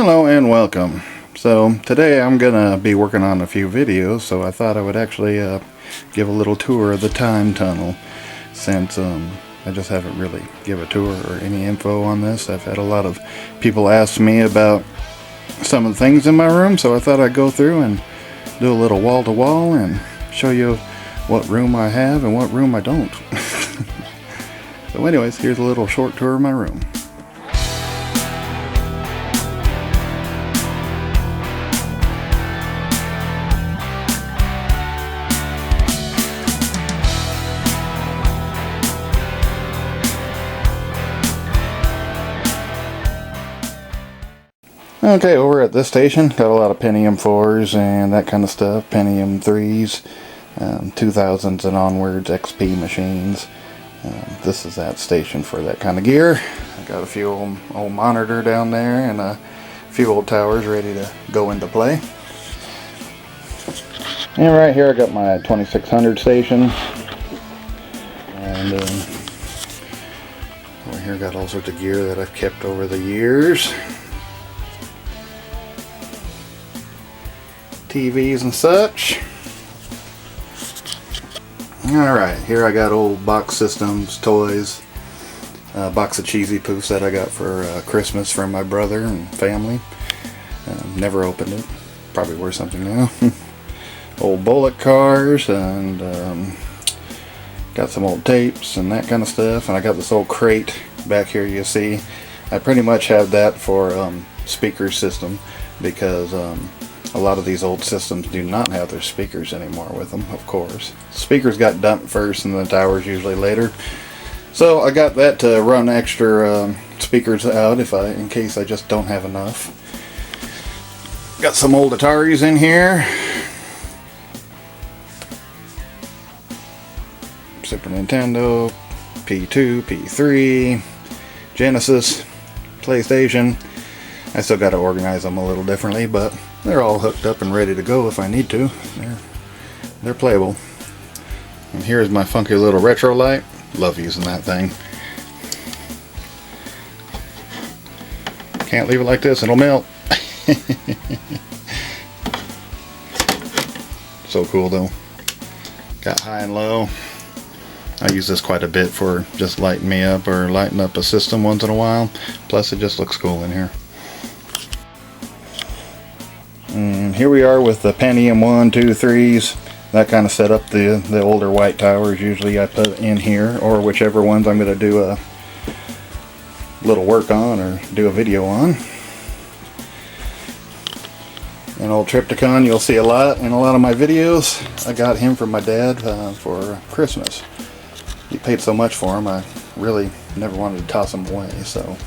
Hello and welcome. So today I'm gonna be working on a few videos, so I thought I would actually give a little tour of the time tunnel, since I just haven't really give a tour or any info on this. I've had a lot of people ask me about some of the things in my room, so I thought I'd go through and do a little wall to wall and show you what room I have and what room I don't. So anyways, here's a little short tour of my room. Okay, over at this station, got a lot of Pentium 4s and that kind of stuff, Pentium 3s, 2000s and onwards, XP machines. This is that station for that kind of gear. I got a few old monitor down there and a few old towers ready to go into play. And right here I got my 2600 station. And over here got all sorts of gear that I've kept over the years. TVs and such. Alright, here I got old box systems, toys, a box of Cheesy Poofs that I got for Christmas from my brother and family. Never opened it, probably worth something now. Old bullet cars, and got some old tapes and that kind of stuff. And I got this old crate back here, you see. I pretty much have that for speaker system, because a lot of these old systems do not have their speakers anymore with them, of course. Speakers got dumped first and the towers usually later. So I got that to run extra speakers out in case I just don't have enough. Got some old Ataris in here. Super Nintendo, P2, P3, Genesis, PlayStation. I still got to organize them a little differently, but they're all hooked up and ready to go if I need to. They're playable. And here's my funky little retro light. Love using that thing. Can't leave it like this, it'll melt. So cool though. Got high and low. I use this quite a bit for just lighting me up or lighting up a system once in a while. Plus it just looks cool in here. And here we are with the Pentium 1, 2, 3s, that kind of setup. The older white towers usually I put in here, or whichever ones I'm going to do a little work on or do a video on. An old Trypticon you'll see a lot in a lot of my videos. I got him from my dad for Christmas. He paid so much for him, I really never wanted to toss him away. So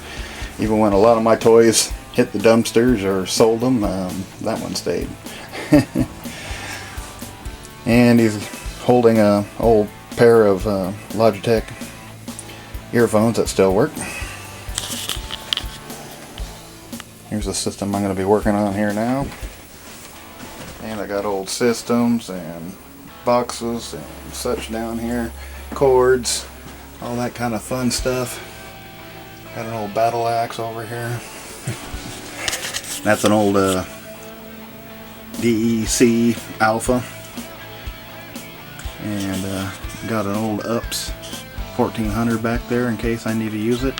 even when a lot of my toys hit the dumpsters or sold them, that one stayed. And he's holding a old pair of Logitech earphones that still work. Here's the system I'm going to be working on here now. And I got old systems and boxes and such down here, cords, all that kind of fun stuff. Got an old battle axe over here. That's an old DEC Alpha, and got an old UPS 1400 back there in case I need to use it.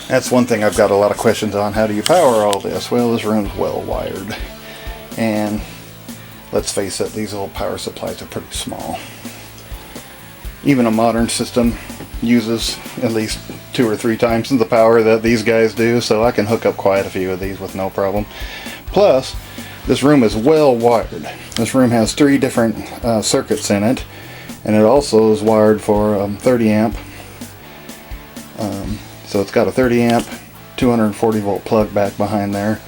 That's one thing I've got a lot of questions on. How do you power all this? Well, this room's well wired, and let's face it, these old power supplies are pretty small. Even a modern system uses at least 2 or 3 times the power that these guys do, so I can hook up quite a few of these with no problem. Plus, this room is well wired. This room has 3 different circuits in it, and it also is wired for 30 amp. So it's got a 30 amp 240 volt plug back behind there,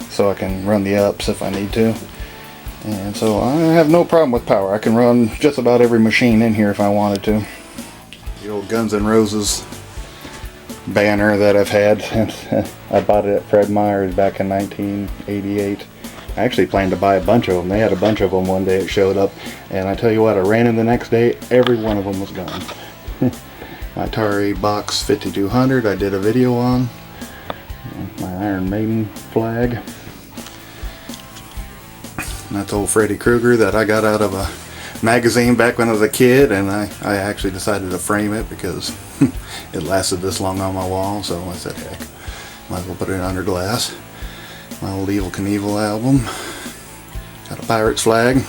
so I can run the ups if I need to. And so I have no problem with power. I can run just about every machine in here if I wanted to. The old Guns N' Roses banner that I've had. I bought it at Fred Meyer's back in 1988. I actually planned to buy a bunch of them. They had a bunch of them one day. It showed up, and I tell you what, I ran in the next day, every one of them was gone. My Atari Box 5200 I did a video on. My Iron Maiden flag. And that's old Freddy Krueger that I got out of a magazine back when I was a kid, and I actually decided to frame it because it lasted this long on my wall, so I said, heck, might as well put it under glass. My old Evel Knievel album. Got a Pirates flag.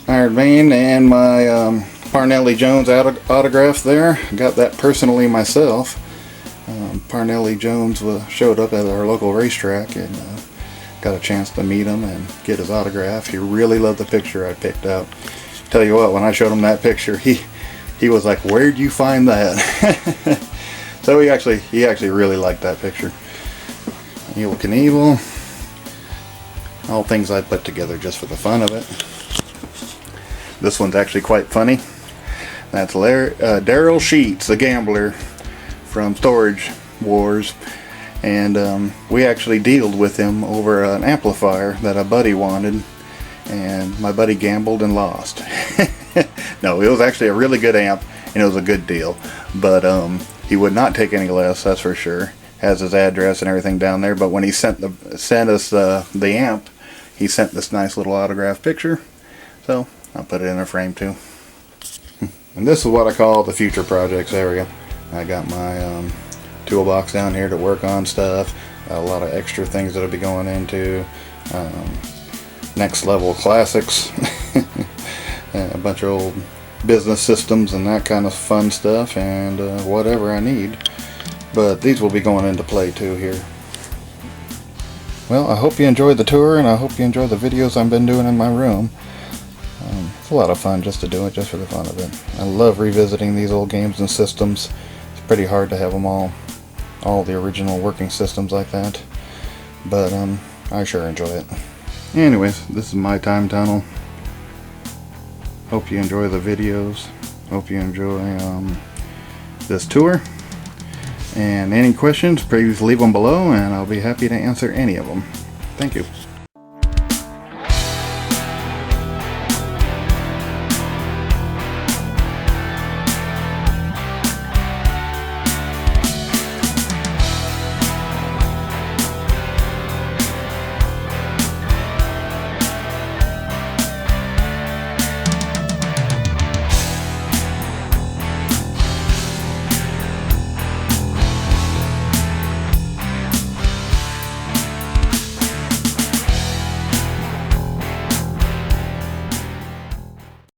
Iron Maiden and my Parnelli Jones autograph there. Got that personally myself. Parnelli Jones showed up at our local racetrack, and got a chance to meet him and get his autograph. He really loved the picture I picked out. Tell you what, when I showed him that picture, he was like, "Where'd you find that?" So he actually really liked that picture. Evel Knievel. All things I put together just for the fun of it. This one's actually quite funny. That's Daryl Sheets, the gambler from Storage Wars, and we actually dealed with him over an amplifier that a buddy wanted, and my buddy gambled and lost. No, it was actually a really good amp, and it was a good deal, but he would not take any less, that's for sure. Has his address and everything down there, but when he sent us the amp, he sent this nice little autograph picture, so I'll put it in a frame too. And this is what I call the future projects area. I got my toolbox down here to work on stuff. A lot of extra things that'll be going into next level classics. A bunch of old business systems and that kind of fun stuff, and whatever I need. But these will be going into play too here. Well, I hope you enjoyed the tour, and I hope you enjoy the videos I've been doing in my room. It's a lot of fun just to do it, just for the fun of it. I love revisiting these old games and systems. It's pretty hard to have them all the original working systems like that. But I sure enjoy it. Anyways, this is my time tunnel. Hope you enjoy the videos. Hope you enjoy this tour. And any questions, please leave them below, and I'll be happy to answer any of them. Thank you.